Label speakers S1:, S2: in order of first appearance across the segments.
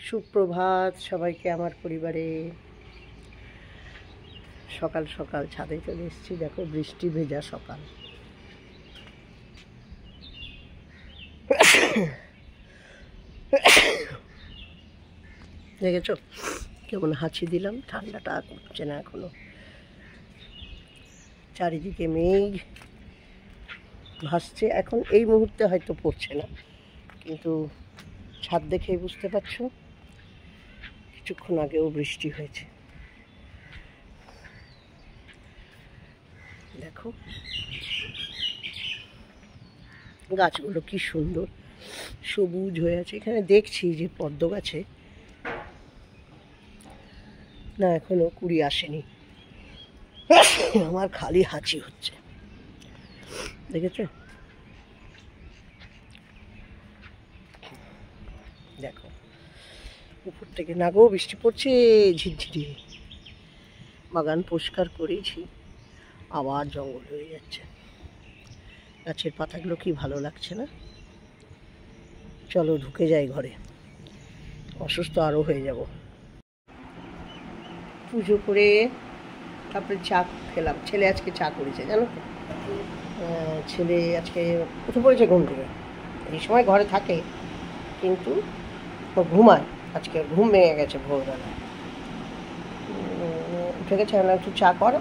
S1: সুপ্রভাত সবাইকে আমার পরিবারে। সকাল সকাল ছাদে চলে এসেছি। দেখো বৃষ্টি ভেজা সকাল। দেখেছো কেমন হাঁচি দিলাম? ঠান্ডাটা করছে না এখনো। চারিদিকে মেঘ ভাসছে। এখন এই মুহূর্তে হয়তো পড়ছে না, কিন্তু ছাদ দেখেই বুঝতে পারছো কিছুক্ষণ আগেও বৃষ্টি হয়েছে। দেখো গাছগুলো কি সুন্দর সবুজ হয়ে আছে। এখানে দেখছি যে পদ্ম গাছে না এখনো কুড়ি আসেনি। আমার খালি হাঁচি হচ্ছে, দেখেছো? দেখো উপর থেকে না গো বৃষ্টি পড়ছে ঝিরঝিরি। বাগান পরিষ্কার করেছি, আবার জঙ্গল হয়ে যাচ্ছে। গাছের পাতাগুলো কি ভালো লাগছে না? চলো ঢুকে যাই ঘরে, অসুস্থ আরও হয়ে যাব। পুজো করে তারপরে চা খেলাম। ছেলে আজকে চা করেছে, জানো তো। ছেলে আজকে উঠে পড়েছে ঘুম থেকে। এই সময় ঘরে থাকে কিন্তু ঘুমায়। আজকে ঘুম ভেঙে গেছে ভোরবেলা, উঠে গেছে। আমরা একটু চা করো,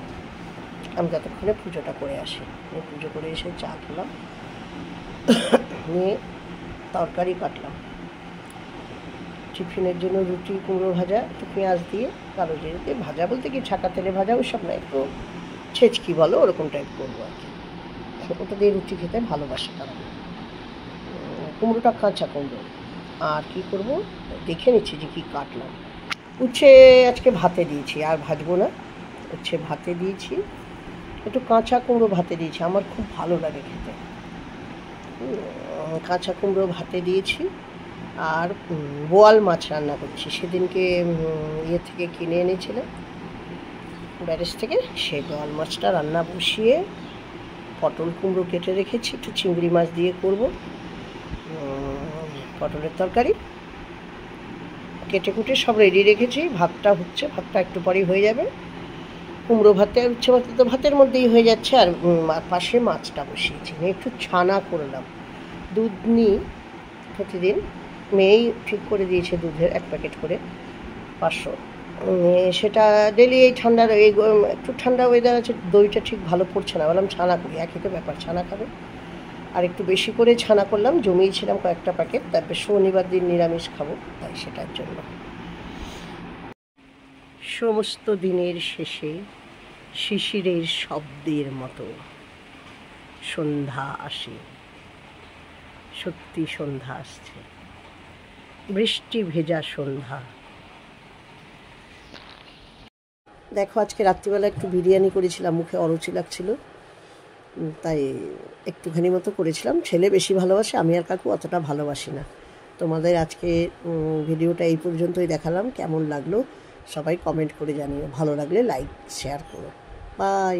S1: আমি ততক্ষণে পুজোটা করে আসি। পুজো করে এসে চা খেলাম, নিয়ে তরকারি কাটলাম। টিফিনের জন্য রুটি, কুমড়ো ভাজা, একটু পেঁয়াজ দিয়ে কালো জিরে দিয়ে ভাজা, বলতে কি ছাকা তেলে ভাজা, ওই সব না, একটু ছেচকি বলো ওরকম টাইপ করবো আর কি। ওটা দিয়ে রুটি খেতে ভালোবাসে তারা। কুমড়োটা কাঁচা কুমড়ো। আর কি করব দেখে নিচ্ছি যে কি কাটলাম। উচ্ছে আজকে ভাতে দিয়েছি, আর ভাজবো না। উচ্ছে ভাতে দিয়েছি, একটু কাঁচা কুমড়ো ভাতে দিয়েছি, আমার খুব ভালো লাগে খেতে। কাঁচা কুমড়ো ভাতে দিয়েছি। আর বোয়াল মাছ রান্না করছি। সেদিনকে ইয়ে থেকে কিনে এনেছিলাম ব্যারেজ থেকে, সেই বোয়াল মাছটা রান্না বসিয়ে পটল কুমড়ো কেটে রেখেছি, একটু চিংড়ি মাছ দিয়ে করব পটলের তরকারি। কেটে কুটে সব রেডি রেখেছি। ভাতটা হচ্ছে, ভাতটা একটু পরেই হয়ে যাবে। কুমড়ো ভাতে আর উচ্ছে ভাতে তো ভাতের মধ্যেই হয়ে যাচ্ছে। আর পাশে মাছটা বসিয়েছি, একটু ছানা করলাম। দুধ নিই প্রতিদিন, মেয়েই ঠিক করে দিয়েছে দুধের 1 প্যাকেট করে 500। সেটা ডেলি এই ঠান্ডার এই একটু ঠান্ডা ওয়েদার আছে, দইটা ঠিক ভালো পড়ছে না, বললাম ছানা করি। একই তো ব্যাপার, ছানা খাবে। আর একটু বেশি করে ছানা করলাম, জমিয়েছিলাম কয়েকটা প্যাকেট। তারপর শনিবার দিন নিরামিষ খাবো, তাই সেটার জন্য। সমস্ত দিনের শেষে শিশিরের শব্দের মতো সন্ধ্যা আসে। সত্যি সন্ধ্যা আসছে, বৃষ্টি ভেজা সন্ধ্যা। দেখো আজকে রাত্রিবেলা একটু বিরিয়ানি করেছিলাম, মুখে অরুচি লাগছিল তাই একটুখানি মতো করেছিলাম। ছেলে বেশি ভালোবাসে, আমি আর কাকু অতটা ভালোবাসি না। তোমাদের আজকে ভিডিওটা এই পর্যন্তই দেখালাম। কেমন লাগলো সবাই কমেন্ট করে জানিও, ভালো লাগলে লাইক শেয়ার করো। বাই।